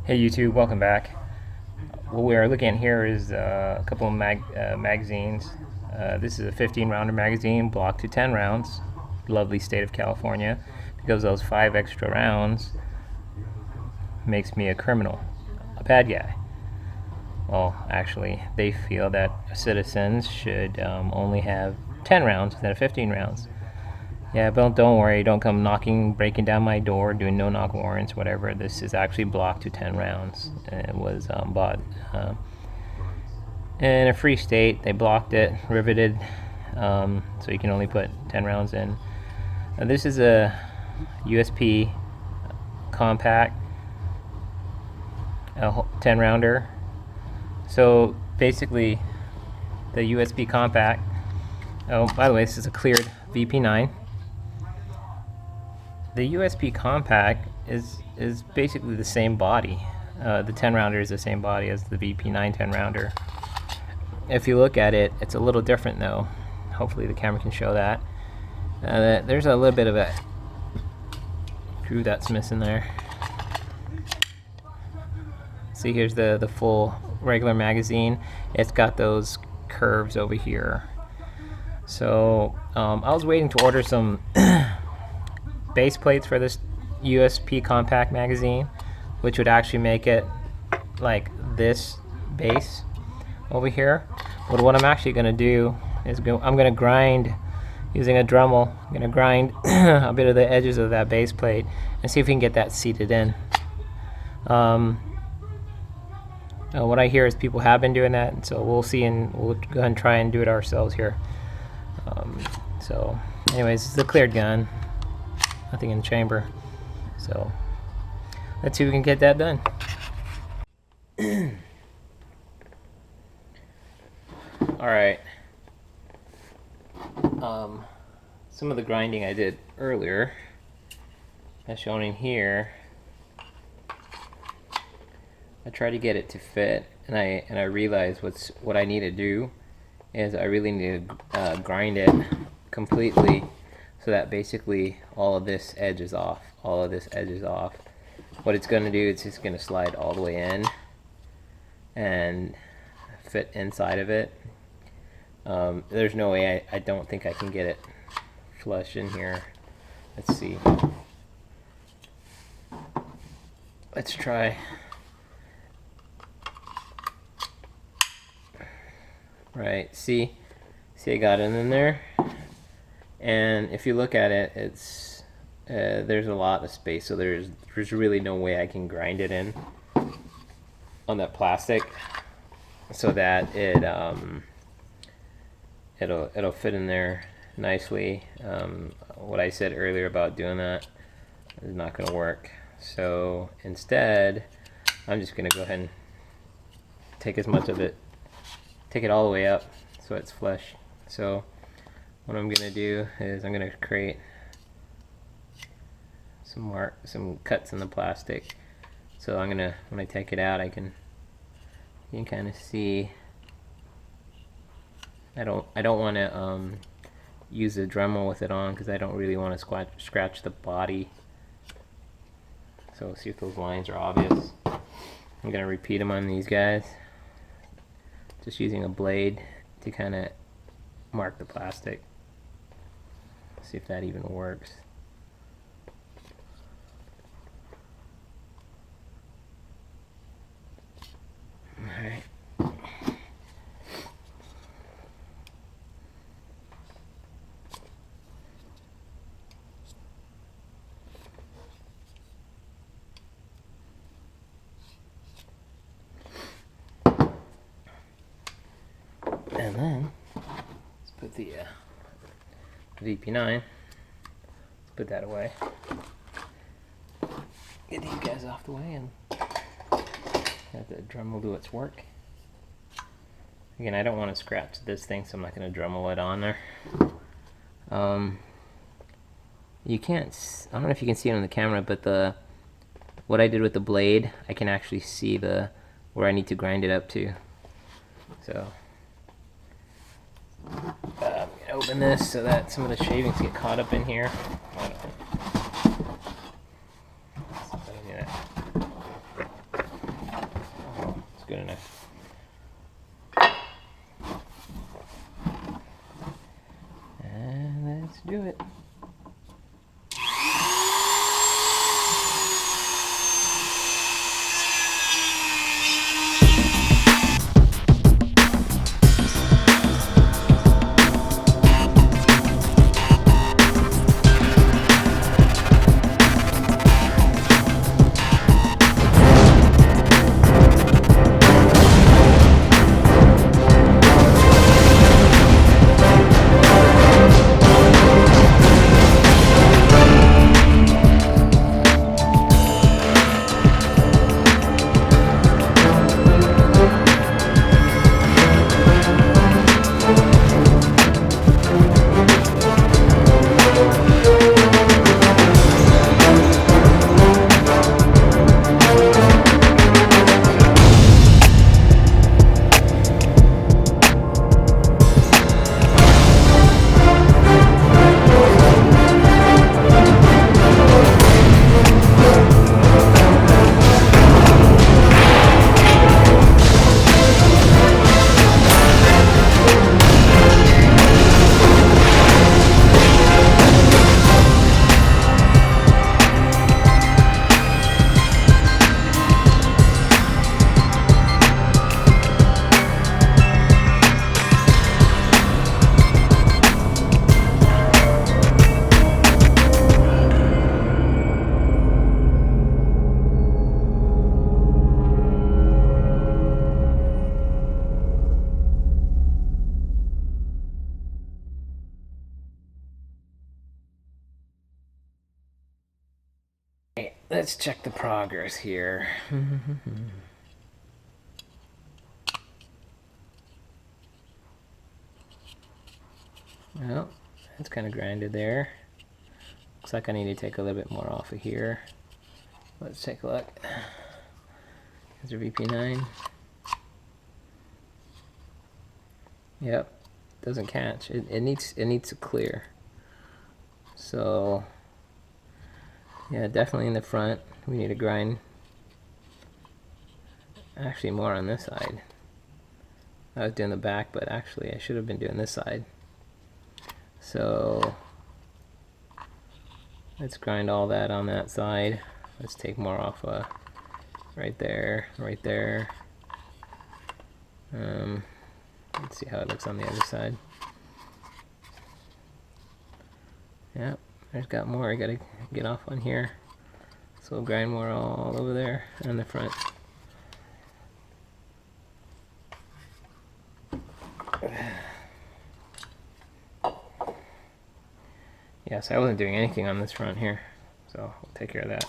Hey YouTube, welcome back. What we are looking at here is a couple of magazines. This is a 15 rounder magazine, blocked to 10 rounds. Lovely state of California. Because those 5 extra rounds makes me a criminal, a bad guy. Well, actually, they feel that citizens should only have 10 rounds instead of 15 rounds. Yeah, but don't worry, don't come knocking, breaking down my door, doing no-knock warrants, whatever. This is actually blocked to 10 rounds. And it was bought in a free state. They blocked it, riveted, so you can only put 10 rounds in. This is a USP compact, a 10-rounder. So basically, the USP compact. Oh, by the way, this is a cleared VP9. The USP compact is basically the same body. The 10 rounder is the same body as the VP9 10 rounder. If you look at it, it's a little different though. Hopefully the camera can show that. There's a little bit of a screw that's missing there. See, here's the full regular magazine. It's got those curves over here. So I was waiting to order some base plates for this USP compact magazine, which would actually make it like this base over here. But what I'm actually going to do is I'm going to grind using a Dremel. I'm going to grind a bit of the edges of that base plate and see if we can get that seated in. What I hear is people have been doing that, and so we'll see, and we'll go ahead and try and do it ourselves here. So anyways, it's a cleared gun, nothing in the chamber, so let's see if we can get that done. Alright, some of the grinding I did earlier, as shown in here, I tried to get it to fit, and I realized what I need to do is I really need to grind it completely so that basically all of this edge is off. All of this edge is off. What it's going to do is it's going to slide all the way in and fit inside of it. There's no way, I don't think I can get it flush in here. Let's see. Let's try. Right, see I got it in there, and if you look at it, it's there's a lot of space, so there's really no way I can grind it in on that plastic so that it'll fit in there nicely. What I said earlier about doing that is not going to work, so instead I'm just going to go ahead and take as much of it, take it all the way up so it's flush. So what I'm going to do is I'm going to create some cuts in the plastic. So I'm going to, when I take it out, you can kind of see. I don't want to use a Dremel with it on because I don't really want to scratch the body. So see if those lines are obvious. I'm going to repeat them on these guys, just using a blade to kind of mark the plastic. See if that even works. Alright. And then let's put the VP9. Let's put that away. Get these guys off the way and let the Dremel do its work. Again, I don't want to scratch this thing, so I'm not going to Dremel it on there. You can't. I don't know if you can see it on the camera, but what I did with the blade, I can actually see where I need to grind it up to. So. Open this so that some of the shavings get caught up in here. good enough. And let's do it. Let's check the progress here. Well, it's kind of grinded there. Looks like I need to take a little bit more off of here. Let's take a look. Here's our VP9. Yep, doesn't catch. It needs to clear. So yeah, definitely in the front we need to grind. Actually more on this side. I was doing the back, but actually I should have been doing this side. So let's grind all that on that side. Let's take more off right there, right there. Let's see how it looks on the other side. Yep, there's got more I gotta get off on here. So we'll grind more all over there on the front. Yeah, so I wasn't doing anything on this front here, so we'll take care of that.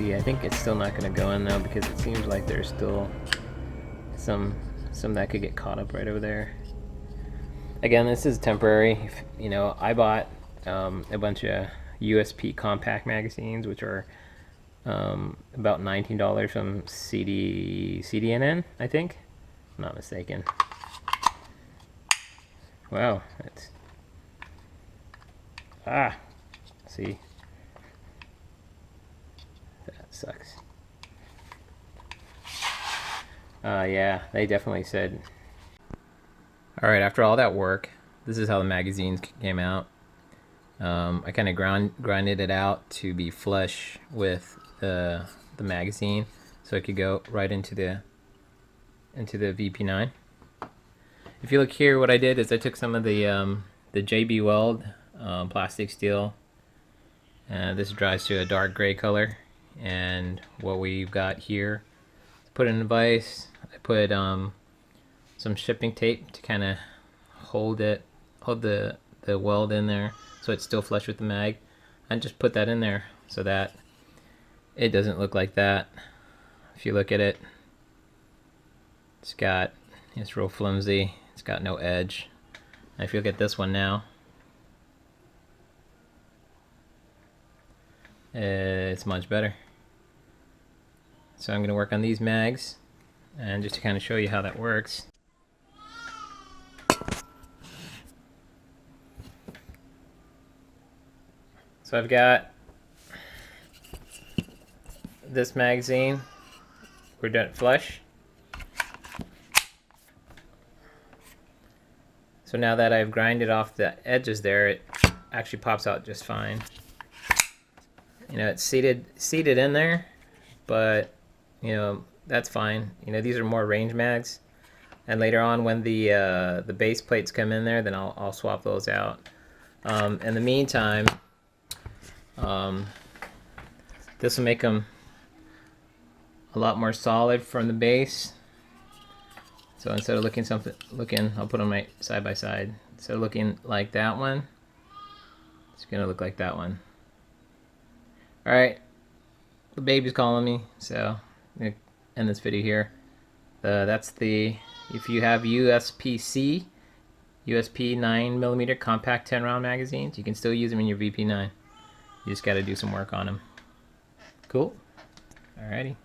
I think it's still not going to go in though, because it seems like there's still some that could get caught up right over there. Again, this is temporary. You know, I bought a bunch of USP compact magazines, which are about $19 from CDNN, I think. I'm not mistaken. Wow, that's see, Sucks. Yeah, they definitely said. Alright, after all that work, this is how the magazines came out. I kind of grinded it out to be flush with the magazine, so it could go right into the VP9. If you look here, what I did is I took some of the JB Weld plastic steel, and this dries to a dark gray color. And what we've got here, put in a vise. I put some shipping tape to kind of hold the weld in there, so it's still flush with the mag, and just put that in there so that it doesn't look like that. If you look at it, it's real flimsy. It's got no edge. And if you look at this one now, it's much better. So I'm going to work on these mags, and just to kind of show you how that works. So I've got this magazine. We're done flush. So now that I've grinded off the edges there, it actually pops out just fine. You know, it's seated in there, but you know, that's fine. You know, these are more range mags, and later on when the base plates come in there, then I'll swap those out. In the meantime, this will make them a lot more solid from the base. So instead of I'll put them right side by side. Instead of looking like that one, it's gonna look like that one. All right, the baby's calling me, so I'm gonna end this video here. That's if you have USPc, USP 9mm compact 10-round magazines, you can still use them in your VP9. You just got to do some work on them. Cool. Alrighty.